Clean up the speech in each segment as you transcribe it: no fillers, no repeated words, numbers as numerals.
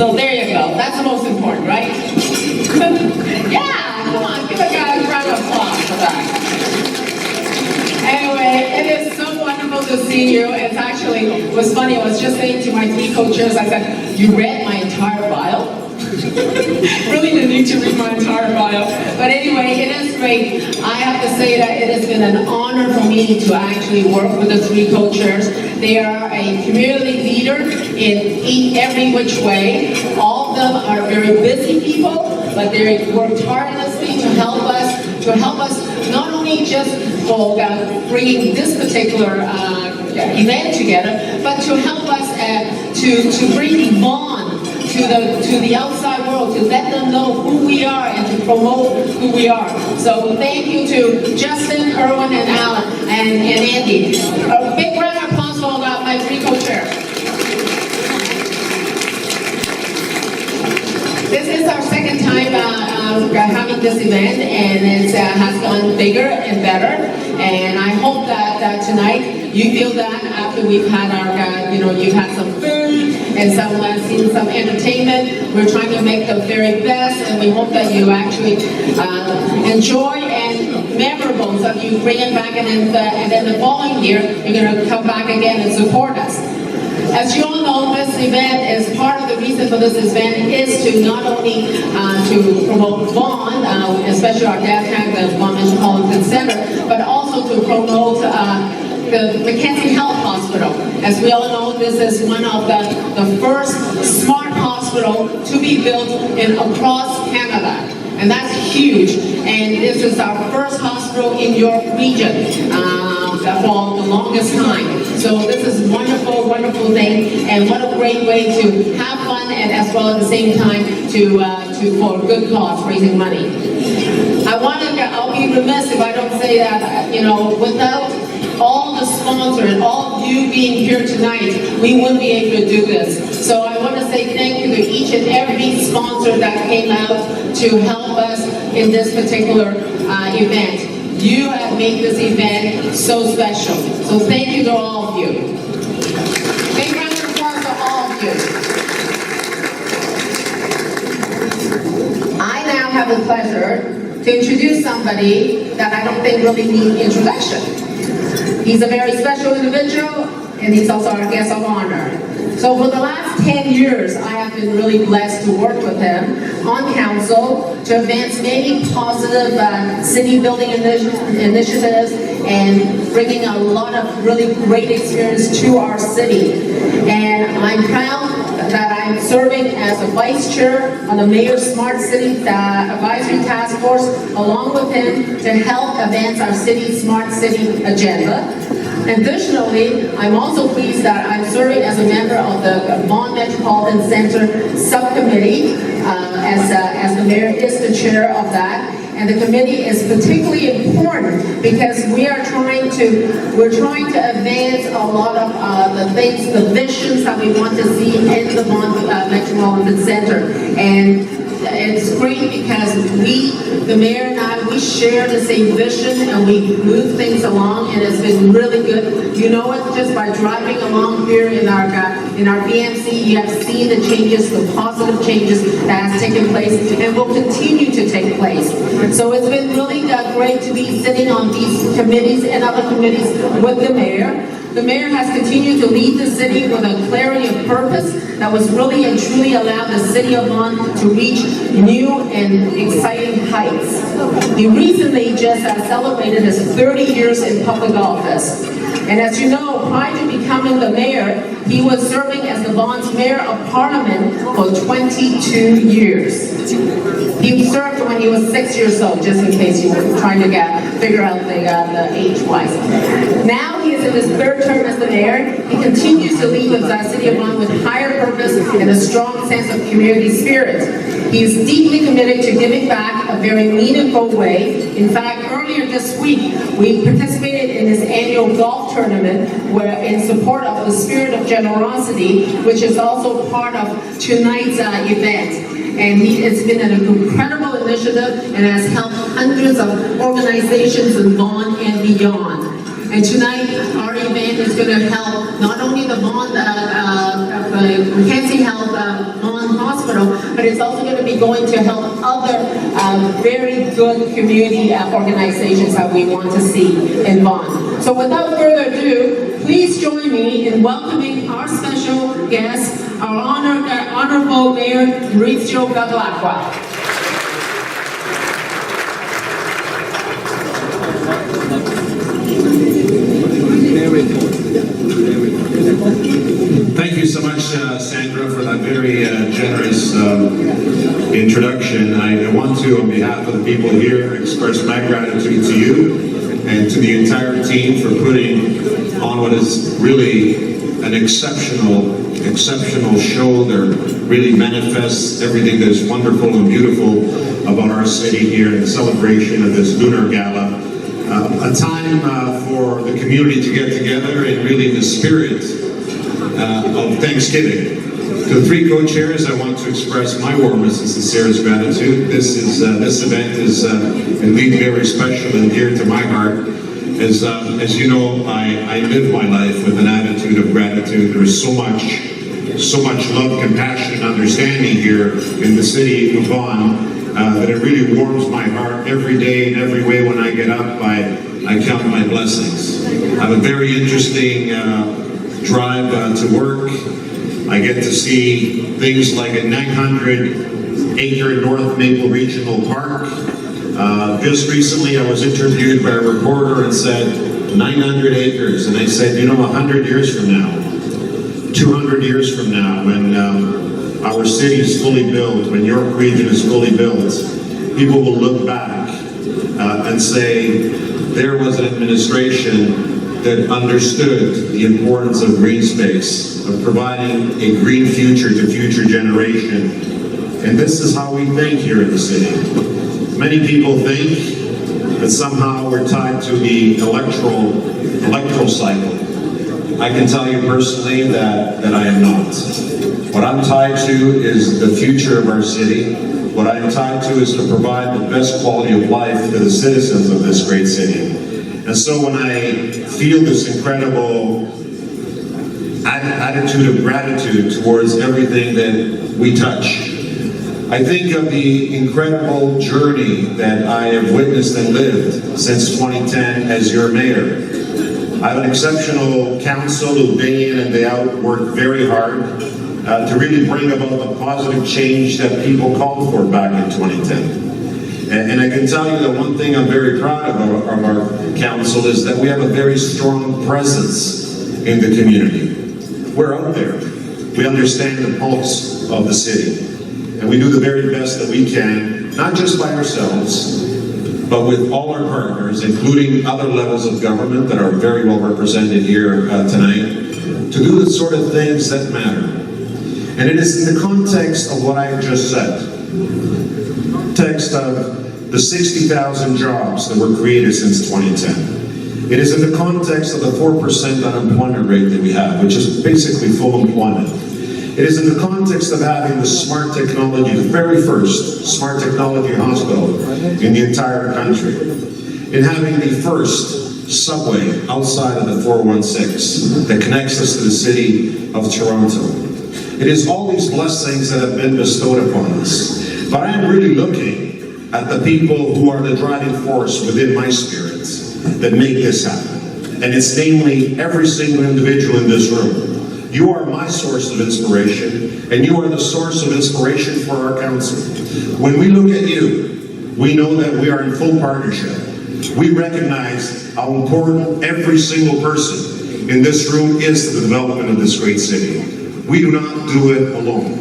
So there you go. That's the most important, right? Yeah, come on, give a guy a round of applause for that. Anyway, it is so wonderful to see you. It's actually, it was funny, I was just saying to my 3 co-chairs, I said, you read my entire bio? Really didn't need to read my entire bio. But anyway, it is great. I have to say that it has been an honor for me to actually work with the 3 co-chairs. They are a community leader in every which way. All of them are very busy people, but they work tirelessly to help us not only just for bringing this particular event together, but to help us to bring Vaughan to the outside world, to let them know who we are and to promote who we are. So thank you to Justin, Erwin, and Alan, and Andy. A big round of applause for my 3 co-chairs. This is our second time having this event, and it has gone bigger and better. And I hope that tonight you feel that after we've had our, you've had some food and seen some entertainment. We're trying to make the very best, and we hope that you actually enjoy and memorable. So you bring it back, and then the following year you're going to come back again and support us. As you all know, this event is part of the reason for this event is to not only to promote Vaughan, especially our downtown, the Vaughan Metropolitan Center, but also to promote the Mackenzie Health Hospital. As we all know, this is one of the first smart hospital to be built across Canada. And that's huge. And this is our first hospital in York Region for the longest time. So this is a wonderful, wonderful thing. And what a great way to have fun and as well at the same time for good cause, raising money. I'll be remiss if I don't say that, without all the sponsors and all of you being here tonight, we wouldn't be able to do this. So I want to say thank you to each and every sponsor that came out to help us in this particular event. You have made this event so special. So thank you to all of you. Big round of applause to all of you. I now have the pleasure to introduce somebody that I don't think really needs introduction. He's a very special individual, and he's also our guest of honor. So for the last 10 years, I have been really blessed to work with him on council to advance many positive city building initiatives and bringing a lot of really great experience to our city. And I'm proud that I'm serving as a vice chair on the Mayor's Smart City Advisory Task Force, along with him to help advance our city's smart city agenda. Additionally, I'm also pleased that I'm serving as a member of the Vaughan Metropolitan Center Subcommittee, as the Mayor is the chair of that. And the committee is particularly important because we're trying to advance a lot of the things, the visions that we want to see in the Vaughan Metropolitan Center. And it's great because the mayor and I, we share the same vision and we move things along, and it's been really good. You know it just by driving along here in our VMC. You have seen the changes, the positive changes that has taken place and will continue to take place. So it's been really great to be sitting on these committees and other committees with the mayor. The mayor has continued to lead the city with a clarity of purpose that was really and truly allowed the city of Vaughan to reach new and exciting heights. He recently just celebrated his 30 years in public office. And as you know, prior to becoming the mayor, he was serving as the Vaughan's Mayor of Parliament for 22 years. He served when he was 6 years old, just in case you were trying to figure out the age-wise. Now he is in his 3rd term as the mayor. He continues to lead with the city of Vaughan with higher purpose and a strong sense of community spirit. He is deeply committed to giving back a very meaningful way. In fact, earlier this week, we participated in his annual golf tournament in support of the spirit of generosity, which is also part of tonight's event. And it's been an incredible initiative and has helped hundreds of organizations in Vaughan and beyond. And tonight, our event is going to help not only the Vaughan, Mackenzie Health Vaughan Hospital, but it's also going to be going to help other very good community organizations that we want to see in Vaughan. So without further ado, please join me in welcoming our special guest, our Honorable Mayor Maurizio Bevilacqua. Thank you so much, Sandra, for that very generous introduction. I want to, on behalf of the people here, express my gratitude to you and to the entire team for putting on what is really an exceptional show that really manifests everything that is wonderful and beautiful about our city here in the celebration of this Lunar Gala. A time for the community to get together and really the spirit of Thanksgiving. To the three co-chairs, I want to express my warmest and sincerest gratitude. This event is indeed very special and dear to my heart. As you know, I live my life with an attitude of gratitude. There is so much love, compassion, and understanding here in the city of Vaughan that it really warms my heart every day and every way. When I get up, I count my blessings. I have a very interesting drive to work. I get to see things like a 900-acre North Maple Regional Park. Just recently I was interviewed by a reporter and said, 900 acres. And I said, you know, 100 years from now, 200 years from now, when our city is fully built, when York Region is fully built, people will look back and say, there was an administration that understood the importance of green space, of providing a green future to future generation. And this is how we think here in the city. Many people think that somehow we're tied to the electoral cycle. I can tell you personally that I am not. What I'm tied to is the future of our city. What I'm tied to is to provide the best quality of life to the citizens of this great city. And so when I feel this incredible attitude of gratitude towards everything that we touch, I think of the incredible journey that I have witnessed and lived since 2010 as your mayor. I have an exceptional council who day in and day out work very hard to really bring about the positive change that people called for back in 2010. And I can tell you that one thing I'm very proud of our council is that we have a very strong presence in the community. We're out there. We understand the pulse of the city. And we do the very best that we can, not just by ourselves, but with all our partners, including other levels of government that are very well represented here tonight, to do the sort of things that matter. And it is in the context of what I just said, context of the 60,000 jobs that were created since 2010. It is in the context of the 4% unemployment rate that we have, which is basically full employment. It is in the context of having the smart technology, the very first smart technology hospital in the entire country, in having the first subway outside of the 416 that connects us to the city of Toronto. It is all these blessings that have been bestowed upon us. But I am really looking at the people who are the driving force within my spirit that make this happen. And it's namely every single individual in this room. You are my source of inspiration, and you are the source of inspiration for our council. When we look at you, we know that we are in full partnership. We recognize how important every single person in this room is to the development of this great city. We do not do it alone.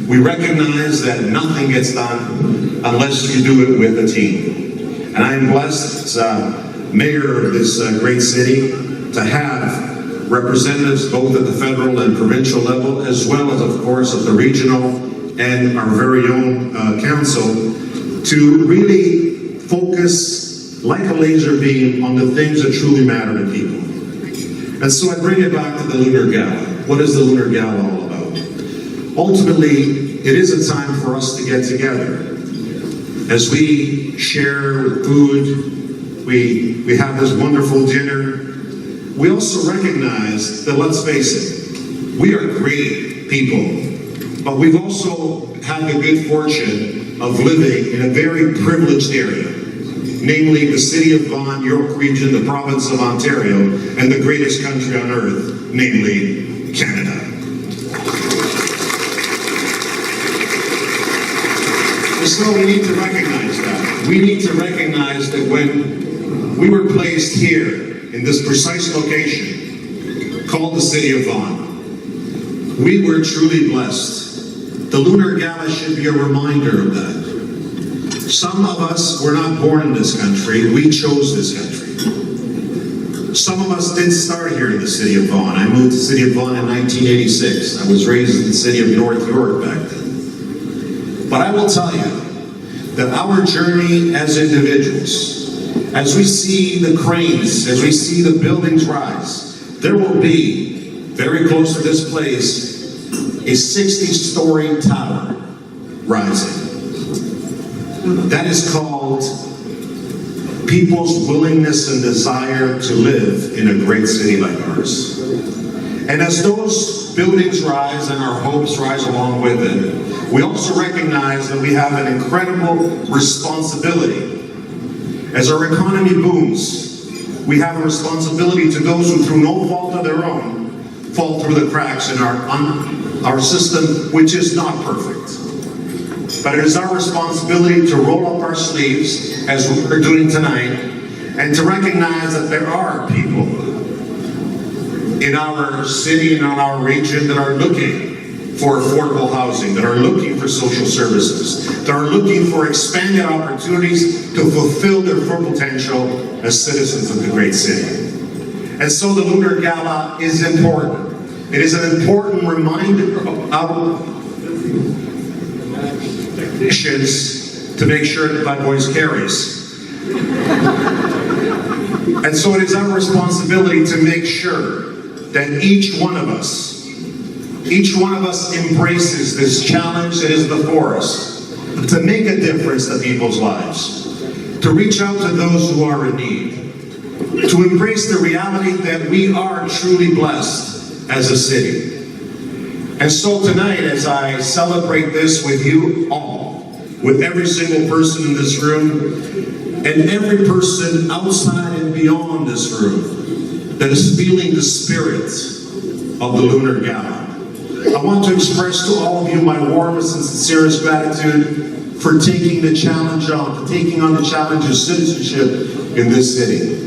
We recognize that nothing gets done unless you do it with a team. And I am blessed as mayor of this great city to have representatives both at the federal and provincial level, as well as, of course, at the regional and our very own council, to really focus like a laser beam on the things that truly matter to people. And so I bring it back to the Lunar Gala. What is the Lunar Gala all about? Ultimately, it is a time for us to get together. As we share food, we have this wonderful dinner. We also recognize that, let's face it, we are great people, but we've also had the good fortune of living in a very privileged area, namely the city of Vaughan, York Region, the province of Ontario, and the greatest country on earth, namely Canada. So we need to recognize that. We need to recognize that when we were placed here in this precise location called the city of Vaughan, we were truly blessed. The Lunar Gala should be a reminder of that. Some of us were not born in this country, we chose this country. Some of us didn't start here in the city of Vaughan. I moved to the city of Vaughan in 1986. I was raised in the city of North York back then. But I will tell you that our journey as individuals, as we see the cranes, as we see the buildings rise, there will be, very close to this place, a 60-story tower rising. That is called people's willingness and desire to live in a great city like ours. And as those buildings rise and our hopes rise along with it, we also recognize that we have an incredible responsibility. As our economy booms, we have a responsibility to those who, through no fault of their own, fall through the cracks in our system, which is not perfect. But it is our responsibility to roll up our sleeves, as we're doing tonight, and to recognize that there are people in our city and in our region that are looking for affordable housing, that are looking for social services, that are looking for expanded opportunities to fulfill their full potential as citizens of the great city. And so the Lunar Gala is important. It is an important reminder of missions to make sure that my voice carries. And so it is our responsibility to make sure that each one of us embraces this challenge that is before us to make a difference in people's lives, to reach out to those who are in need, to embrace the reality that we are truly blessed as a city. And so tonight, as I celebrate this with you all, with every single person in this room, and every person outside and beyond this room that is feeling the spirit of the Lunar Gala, I want to express to all of you my warmest and sincerest gratitude for taking the challenge on, for taking on the challenge of citizenship in this city.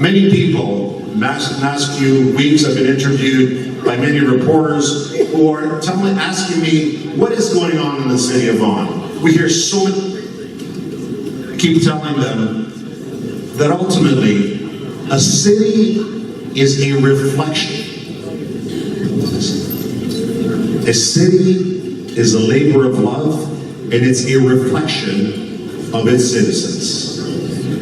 Many people, in the last few weeks, I've been interviewed by many reporters who are asking me, what is going on in the city of Vaughan? We hear so many. I keep telling them that ultimately, a city is a reflection. A city is a labor of love, and it's a reflection of its citizens.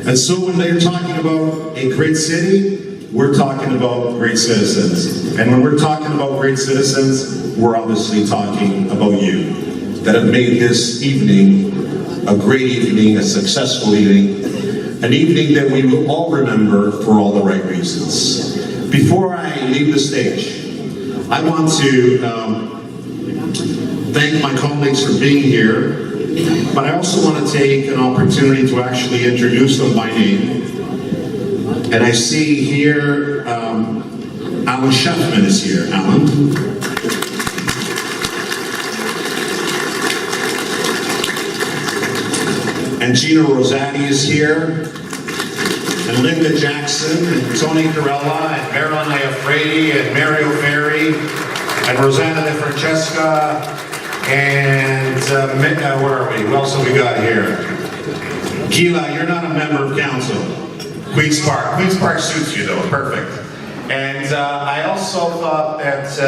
And so when they're talking about a great city, we're talking about great citizens. And when we're talking about great citizens, we're obviously talking about you, that have made this evening a great evening, a successful evening, an evening that we will all remember for all the right reasons. Before I leave the stage, I want to thank my colleagues for being here, but I also want to take an opportunity to actually introduce them by name. And I see here, Alan Sheffman is here. Alan. And Gina Rosati is here. And Linda Jackson, and Tony Carella, and Marilyn Iafredi, and Mario Ferri, and Rosanna De Francesca, and where are we? Who else have we got here? Gila, you're not a member of council. Queen's Park. Queen's Park suits you though, perfect. And I also thought that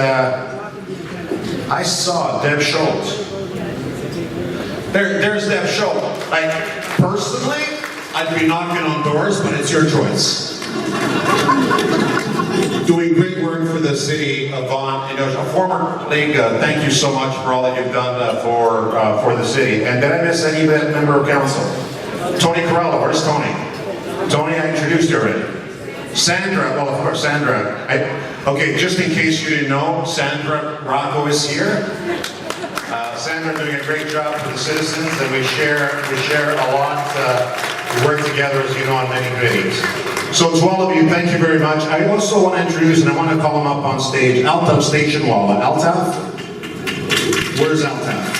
I saw Deb Schultz. There's Deb Schultz. Like, personally, I'd be knocking on doors, but it's your choice. Doing great work for the city of Vaughan. You know, a former colleague, thank you so much for all that you've done for the city. And did I miss any member of council? Tony Carella, where's Tony? Tony, I introduced you already. Sandra, well, of course, Sandra. Okay, just in case you didn't know, Sandra Racco is here. Sandra doing a great job for the citizens, and we share a lot. We work together, as you know, on many committees. So to all of you, thank you very much. I also want to introduce, and I want to call him up on stage, Altaf Station Walla. Altaf? Where's Altaf?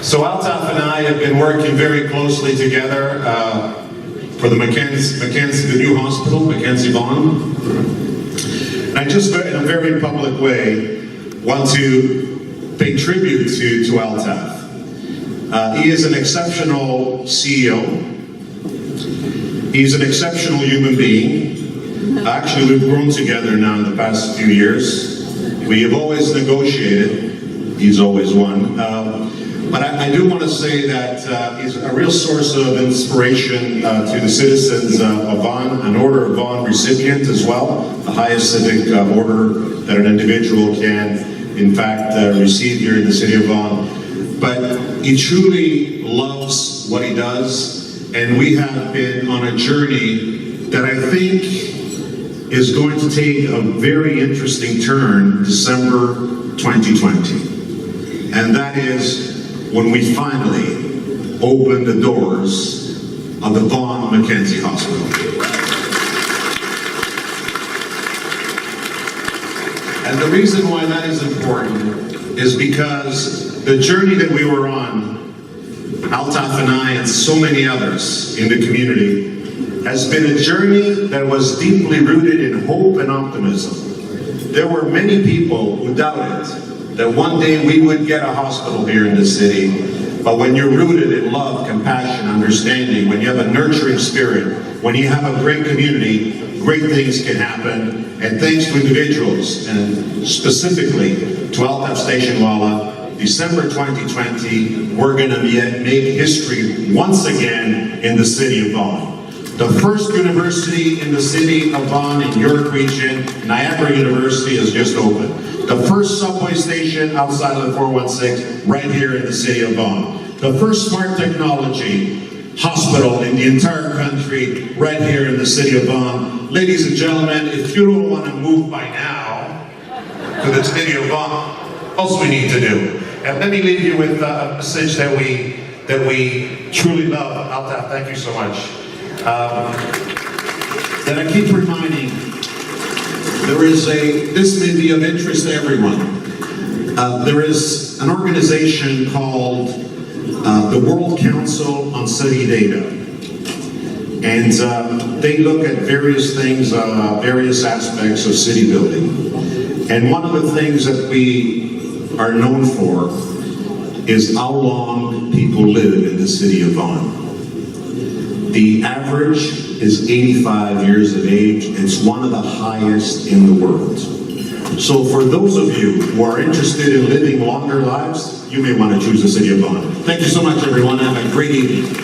So Altaf and I have been working very closely together for the the new hospital, Mackenzie Vaughan. And I just, in a very public way, want to pay tribute to Altaf. He is an exceptional CEO. He's an exceptional human being. Actually, we've grown together now in the past few years. We have always negotiated. He's always won. But I do want to say that he's a real source of inspiration to the citizens of Vaughan, an Order of Vaughan recipient as well, the highest civic order that an individual can, in fact, receive here in the city of Vaughan. But he truly loves what he does, and we have been on a journey that I think is going to take a very interesting turn December 2020. And that is when we finally open the doors of the Vaughan Mackenzie Hospital. And the reason why that is important is because the journey that we were on, Altaf and I and so many others in the community, has been a journey that was deeply rooted in hope and optimism. There were many people who doubted that one day we would get a hospital here in the city, but when you're rooted in love, compassion, understanding, when you have a nurturing spirit, when you have a great community, great things can happen. And thanks to individuals, and specifically to Altaf Station Walla, December 2020, we're going to make history once again in the city of Vaughan. The first university in the city of Vaughan and York Region, Niagara University, has just opened. The first subway station outside of the 416, right here in the city of Vaughan. The first smart technology hospital in the entire country, right here in the city of Vaughan. Ladies and gentlemen, if you don't want to move by now to the city of Vaughan, what else we need to do? And let me leave you with a message that we truly love. Altaf, thank you so much. That I keep reminding, this may be of interest to everyone. There is an organization called the World Council on City Data. And they look at various things, various aspects of city building. And one of the things that we are known for is how long people live in the city of Vaughan. The average is 85 years of age. It's one of the highest in the world. So for those of you who are interested in living longer lives, you may want to choose the city of Vaughan. Thank you so much, everyone. Have a great evening.